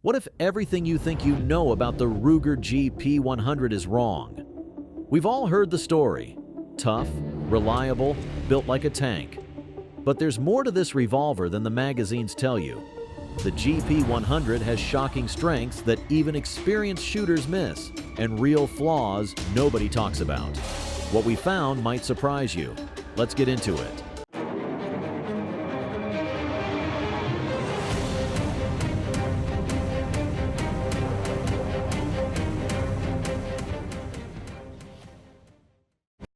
What if everything you think you know about the Ruger GP100 is wrong? We've all heard the story. Tough, reliable, built like a tank. But there's more to this revolver than the magazines tell you. The GP100 has shocking strengths that even experienced shooters miss, and real flaws nobody talks about. What we found might surprise you. Let's get into it.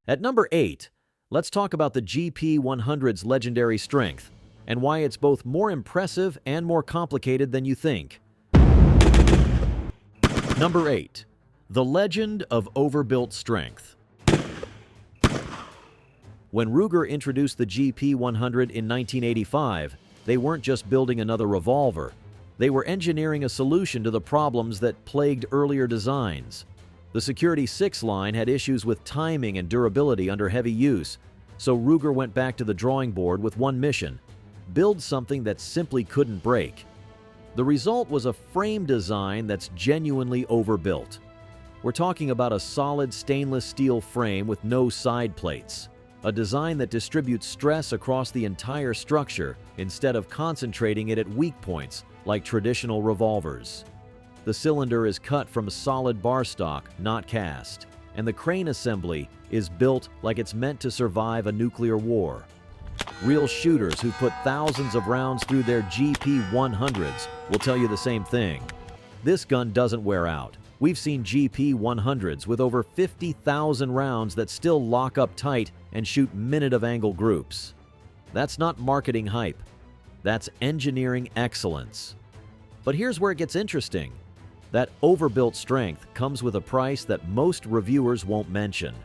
At number 8, let's talk about the GP100's legendary strength and why it's both more impressive and more complicated than you think. Number 8. The Legend of Overbuilt Strength. When Ruger introduced the GP100 in 1985, they weren't just building another revolver. They were engineering a solution to the problems that plagued earlier designs. The Security 6 line had issues with timing and durability under heavy use, so Ruger went back to the drawing board with one mission: build something that simply couldn't break. The result was a frame design that's genuinely overbuilt. We're talking about a solid stainless steel frame with no side plates, a design that distributes stress across the entire structure instead of concentrating it at weak points like traditional revolvers. The cylinder is cut from solid bar stock, not cast, and the crane assembly is built like it's meant to survive a nuclear war. Real shooters who put thousands of rounds through their GP100s will tell you the same thing. This gun doesn't wear out. We've seen GP100s with over 50,000 rounds that still lock up tight and shoot minute-of-angle groups. That's not marketing hype. That's engineering excellence. But here's where it gets interesting. That overbuilt strength comes with a price that most reviewers won't mention.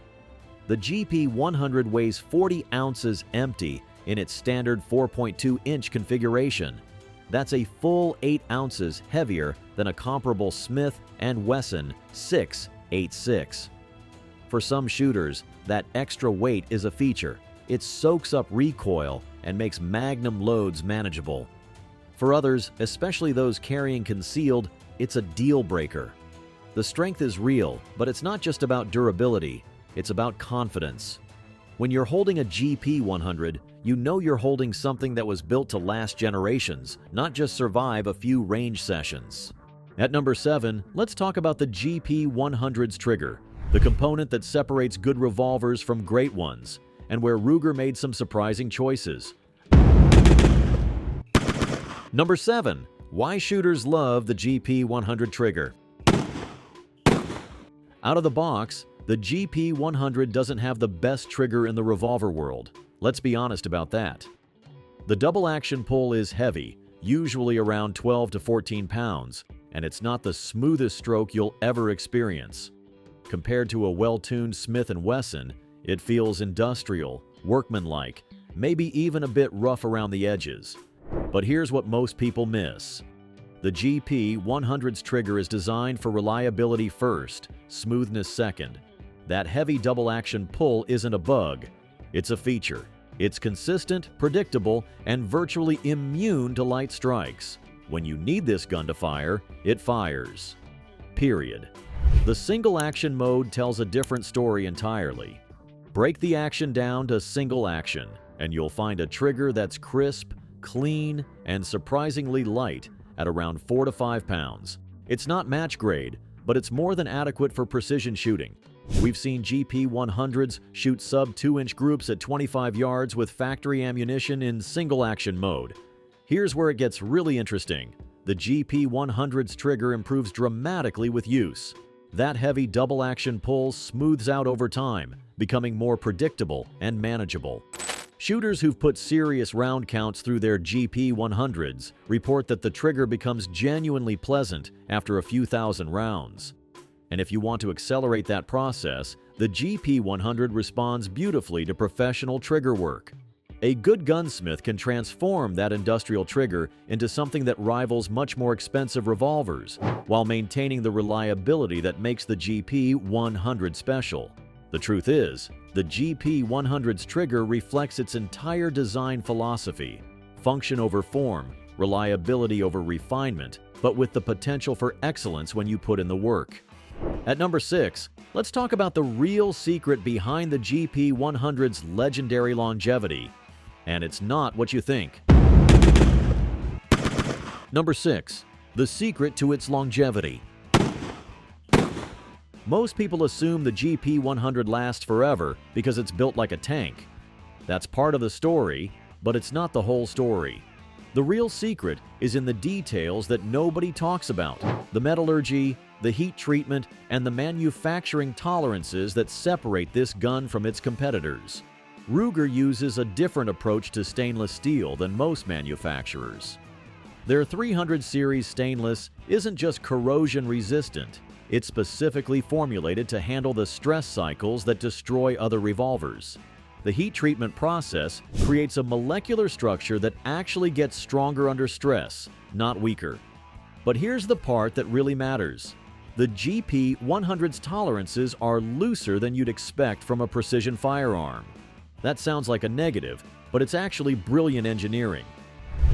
The GP100 weighs 40 ounces empty in its standard 4.2-inch configuration. That's a full 8 ounces heavier than a comparable Smith & Wesson 6.86. For some shooters, that extra weight is a feature. It soaks up recoil and makes magnum loads manageable. For others, especially those carrying concealed, it's a deal breaker. The strength is real, but it's not just about durability, it's about confidence. When you're holding a GP100, you know you're holding something that was built to last generations, not just survive a few range sessions. At number 7, let's talk about the GP100's trigger, the component that separates good revolvers from great ones, and where Ruger made some surprising choices. Number 7. Why shooters love the GP100 trigger. Out of the box, the GP100 doesn't have the best trigger in the revolver world. Let's be honest about that. The double action pull is heavy, usually around 12 to 14 pounds, and it's not the smoothest stroke you'll ever experience. Compared to a well-tuned Smith & Wesson, it feels industrial, workmanlike, maybe even a bit rough around the edges. But here's what most people miss. The GP100's trigger is designed for reliability first, smoothness second. That heavy double-action pull isn't a bug, it's a feature. It's consistent, predictable, and virtually immune to light strikes. When you need this gun to fire, it fires. Period. The single-action mode tells a different story entirely. Break the action down to single action, and you'll find a trigger that's crisp, clean, and surprisingly light at around 4 to 5 pounds. It's not match grade, but it's more than adequate for precision shooting. We've seen GP100s shoot sub-2-inch groups at 25 yards with factory ammunition in single-action mode. Here's where it gets really interesting. The GP100's trigger improves dramatically with use. That heavy double-action pull smooths out over time, becoming more predictable and manageable. Shooters who've put serious round counts through their GP100s report that the trigger becomes genuinely pleasant after a few thousand rounds. And if you want to accelerate that process, the GP100 responds beautifully to professional trigger work. A good gunsmith can transform that industrial trigger into something that rivals much more expensive revolvers, while maintaining the reliability that makes the GP100 special. The truth is, the GP100's trigger reflects its entire design philosophy: function over form, reliability over refinement, but with the potential for excellence when you put in the work. At number 6, let's talk about the real secret behind the GP100's legendary longevity. And it's not what you think. Number 6. The secret to its longevity. Most people assume the GP100 lasts forever because it's built like a tank. That's part of the story, but it's not the whole story. The real secret is in the details that nobody talks about: the metallurgy, the heat treatment, and the manufacturing tolerances that separate this gun from its competitors. Ruger uses a different approach to stainless steel than most manufacturers. Their 300 series stainless isn't just corrosion resistant, it's specifically formulated to handle the stress cycles that destroy other revolvers. The heat treatment process creates a molecular structure that actually gets stronger under stress, not weaker. But here's the part that really matters. The GP100's tolerances are looser than you'd expect from a precision firearm. That sounds like a negative, but it's actually brilliant engineering.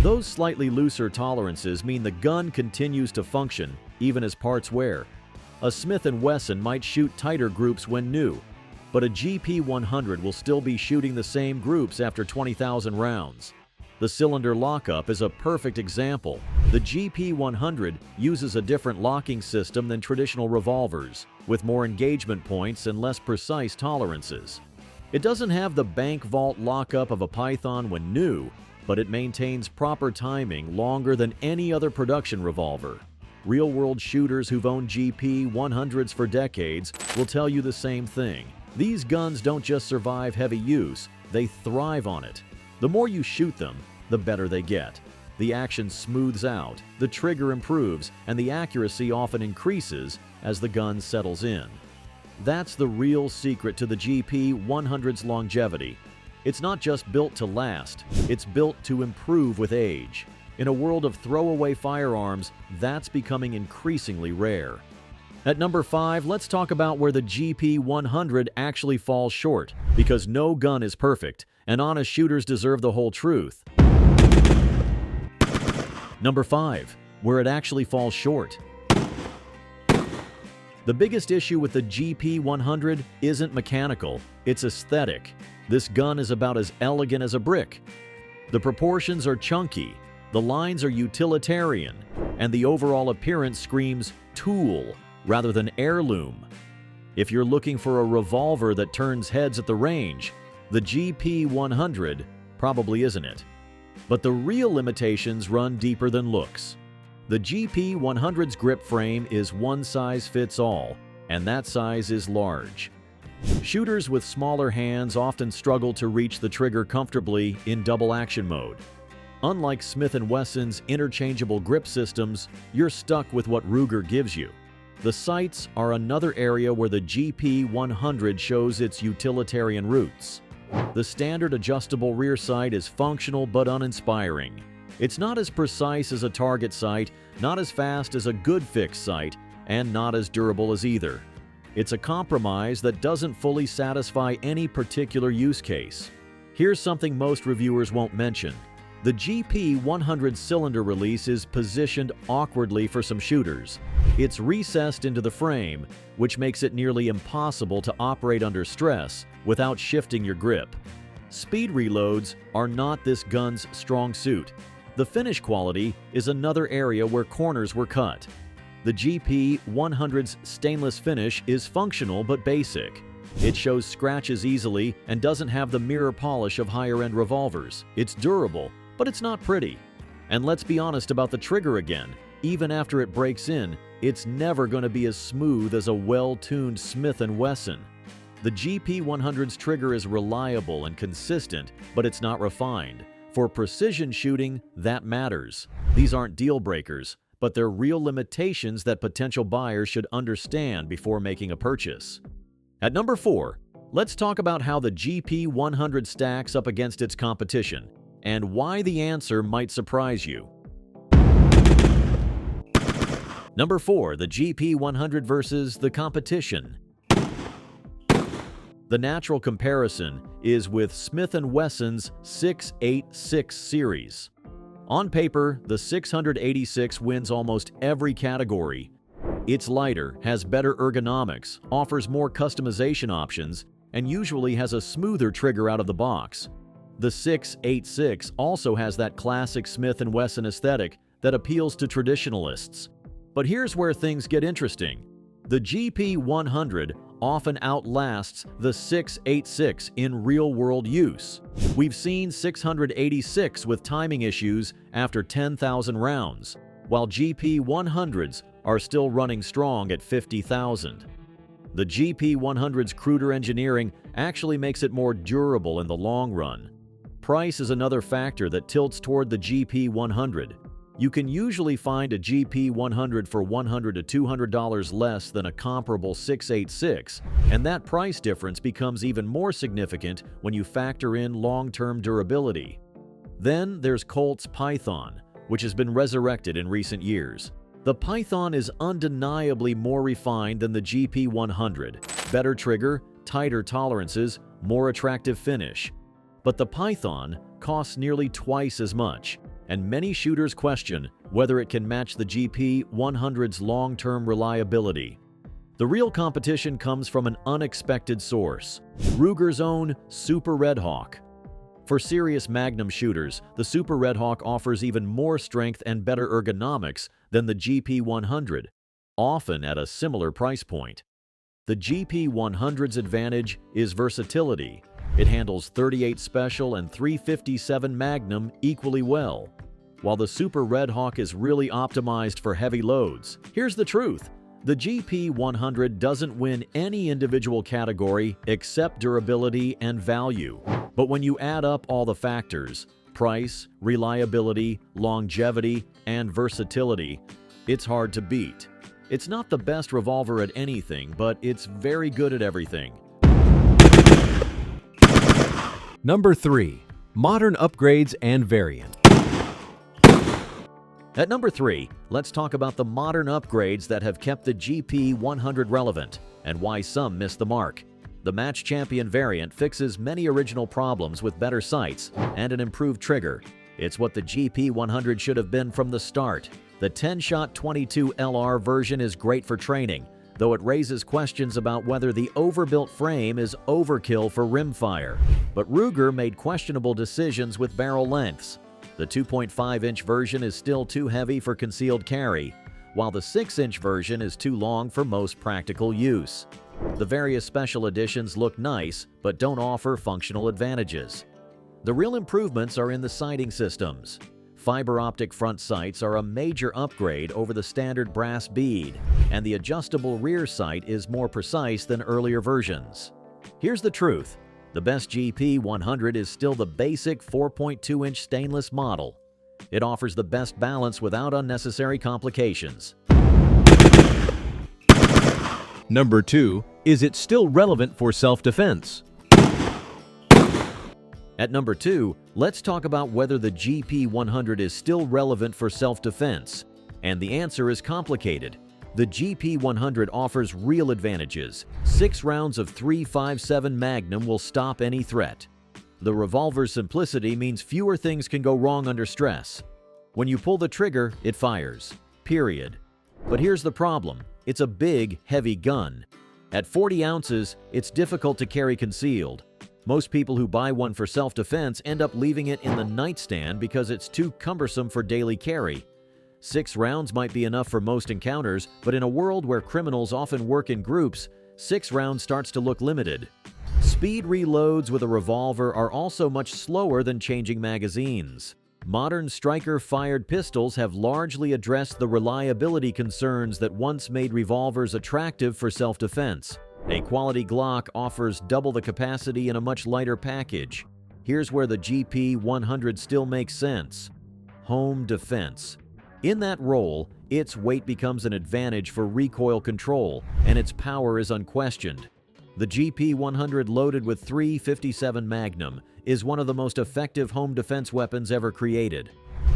Those slightly looser tolerances mean the gun continues to function even as parts wear. A Smith & Wesson might shoot tighter groups when new, but a GP100 will still be shooting the same groups after 20,000 rounds. The cylinder lockup is a perfect example. The GP100 uses a different locking system than traditional revolvers, with more engagement points and less precise tolerances. It doesn't have the bank vault lockup of a Python when new, but it maintains proper timing longer than any other production revolver. Real-world shooters who've owned GP100s for decades will tell you the same thing. These guns don't just survive heavy use, they thrive on it. The more you shoot them, the better they get. The action smooths out, the trigger improves, and the accuracy often increases as the gun settles in. That's the real secret to the GP100's longevity. It's not just built to last, it's built to improve with age. In a world of throwaway firearms, that's becoming increasingly rare. At number 5, let's talk about where the GP100 actually falls short, because no gun is perfect, and honest shooters deserve the whole truth. Number 5, where it actually falls short. The biggest issue with the GP100 isn't mechanical, it's aesthetic. This gun is about as elegant as a brick. The proportions are chunky, the lines are utilitarian, and the overall appearance screams tool rather than heirloom. If you're looking for a revolver that turns heads at the range, the GP100 probably isn't it. But the real limitations run deeper than looks. The GP100's grip frame is one size fits all, and that size is large. Shooters with smaller hands often struggle to reach the trigger comfortably in double action mode. Unlike Smith & Wesson's interchangeable grip systems, you're stuck with what Ruger gives you. The sights are another area where the GP100 shows its utilitarian roots. The standard adjustable rear sight is functional but uninspiring. It's not as precise as a target sight, not as fast as a good fix sight, and not as durable as either. It's a compromise that doesn't fully satisfy any particular use case. Here's something most reviewers won't mention. The GP100 cylinder release is positioned awkwardly for some shooters. It's recessed into the frame, which makes it nearly impossible to operate under stress without shifting your grip. Speed reloads are not this gun's strong suit. The finish quality is another area where corners were cut. The GP100's stainless finish is functional but basic. It shows scratches easily and doesn't have the mirror polish of higher-end revolvers. It's durable, but it's not pretty. And let's be honest about the trigger again. Even after it breaks in, it's never going to be as smooth as a well-tuned Smith & Wesson. The GP100's trigger is reliable and consistent, but it's not refined. For precision shooting, that matters. These aren't deal breakers, but they're real limitations that potential buyers should understand before making a purchase. At number 4, let's talk about how the GP100 stacks up against its competition, and why the answer might surprise you. Number 4, the GP100 versus the competition. The natural comparison is with Smith & Wesson's 686 series. On paper, the 686 wins almost every category. It's lighter, has better ergonomics, offers more customization options, and usually has a smoother trigger out of the box. The 686 also has that classic Smith & Wesson aesthetic that appeals to traditionalists. But here's where things get interesting. The GP100 often outlasts the 686 in real-world use. We've seen 686 with timing issues after 10,000 rounds, while GP100s are still running strong at 50,000. The GP100's cruder engineering actually makes it more durable in the long run. Price is another factor that tilts toward the GP100. You can usually find a GP100 for $100 to $200 less than a comparable 686, and that price difference becomes even more significant when you factor in long-term durability. Then there's Colt's Python, which has been resurrected in recent years. The Python is undeniably more refined than the GP100. Better trigger, tighter tolerances, more attractive finish. But the Python costs nearly twice as much, and many shooters question whether it can match the GP100's long-term reliability. The real competition comes from an unexpected source: Ruger's own Super Red Hawk. For serious Magnum shooters, the Super Red Hawk offers even more strength and better ergonomics than the GP100, often at a similar price point. The GP100's advantage is versatility. It handles .38 Special and .357 Magnum equally well, while the Super Red Hawk is really optimized for heavy loads. Here's the truth: the GP100 doesn't win any individual category except durability and value. But when you add up all the factors, price, reliability, longevity, and versatility, it's hard to beat. It's not the best revolver at anything, but it's very good at everything. Number 3. Modern upgrades and variant. At number 3, let's talk about the modern upgrades that have kept the GP100 relevant and why some missed the mark. The Match Champion variant fixes many original problems with better sights and an improved trigger. It's what the GP100 should have been from the start. The 10-shot 22 LR version is great for training, though it raises questions about whether the Overbuilt frame is overkill for rimfire. But Ruger made questionable decisions with barrel lengths. The 2.5-inch version is still too heavy for concealed carry, while the 6-inch version is too long for most practical use. The various special editions look nice, but don't offer functional advantages. The real improvements are in the sighting systems. Fiber optic front sights are a major upgrade over the standard brass bead, and the adjustable rear sight is more precise than earlier versions. Here's the truth: the best GP100 is still the basic 4.2-inch stainless model. It offers the best balance without unnecessary complications. Number 2. Is it still relevant for self-defense? At number 2, let's talk about whether the GP100 is still relevant for self-defense. And the answer is complicated. The GP100 offers real advantages. 6 rounds of .357 Magnum will stop any threat. The revolver's simplicity means fewer things can go wrong under stress. When you pull the trigger, it fires. Period. But here's the problem: it's a big, heavy gun. At 40 ounces, it's difficult to carry concealed. Most people who buy one for self-defense end up leaving it in the nightstand because it's too cumbersome for daily carry. 6 rounds might be enough for most encounters, but in a world where criminals often work in groups, 6 rounds starts to look limited. Speed reloads with a revolver are also much slower than changing magazines. Modern striker-fired pistols have largely addressed the reliability concerns that once made revolvers attractive for self-defense. A quality Glock offers double the capacity in a much lighter package. Here's where the GP100 still makes sense: home defense. In that role, its weight becomes an advantage for recoil control, and its power is unquestioned. The GP100 loaded with .357 Magnum is one of the most effective home defense weapons ever created.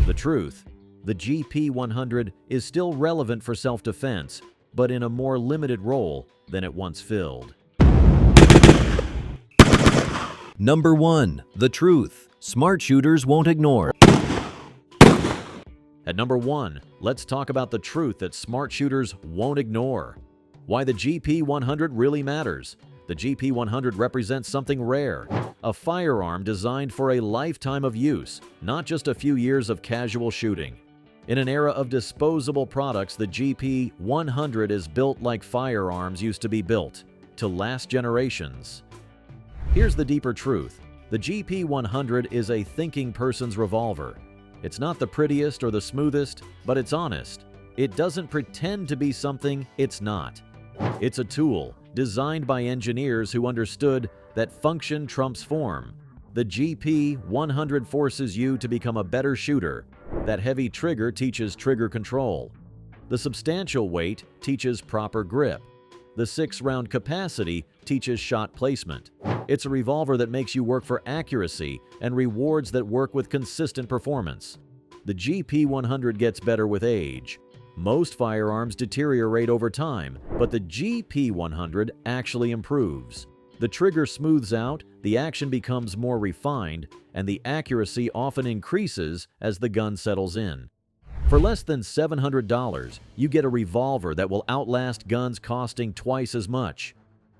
The truth: the GP100 is still relevant for self-defense, but in a more limited role than it once filled. Number 1. The truth smart shooters won't ignore. At number 1, let's talk about the truth that smart shooters won't ignore. Why the GP100 really matters. The GP100 represents something rare, a firearm designed for a lifetime of use, not just a few years of casual shooting. In an era of disposable products, the GP100 is built like firearms used to be built, to last generations. Here's the deeper truth. The GP100 is a thinking person's revolver. It's not the prettiest or the smoothest, but it's honest. It doesn't pretend to be something it's not. It's a tool designed by engineers who understood that function trumps form. The GP100 forces you to become a better shooter. That heavy trigger teaches trigger control. The substantial weight teaches proper grip. The 6-round capacity teaches shot placement. It's a revolver that makes you work for accuracy and rewards that work with consistent performance. The GP100 gets better with age. Most firearms deteriorate over time, but the GP100 actually improves. The trigger smooths out, the action becomes more refined, and the accuracy often increases as the gun settles in. For less than $700, you get a revolver that will outlast guns costing twice as much.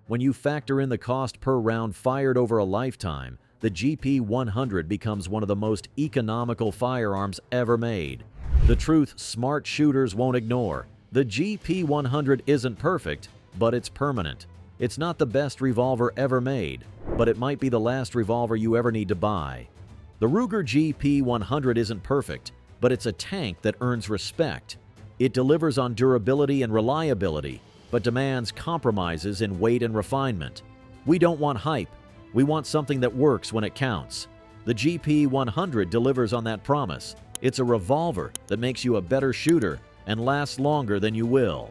When you factor in the cost per round fired over a lifetime, the GP100 becomes one of the most economical firearms ever made. The truth smart shooters won't ignore. The GP100 isn't perfect, but it's permanent. It's not the best revolver ever made, but it might be the last revolver you ever need to buy. The Ruger GP100 isn't perfect, but it's a tank that earns respect. It delivers on durability and reliability, but demands compromises in weight and refinement. We don't want hype. We want something that works when it counts. The GP100 delivers on that promise. It's a revolver that makes you a better shooter and lasts longer than you will.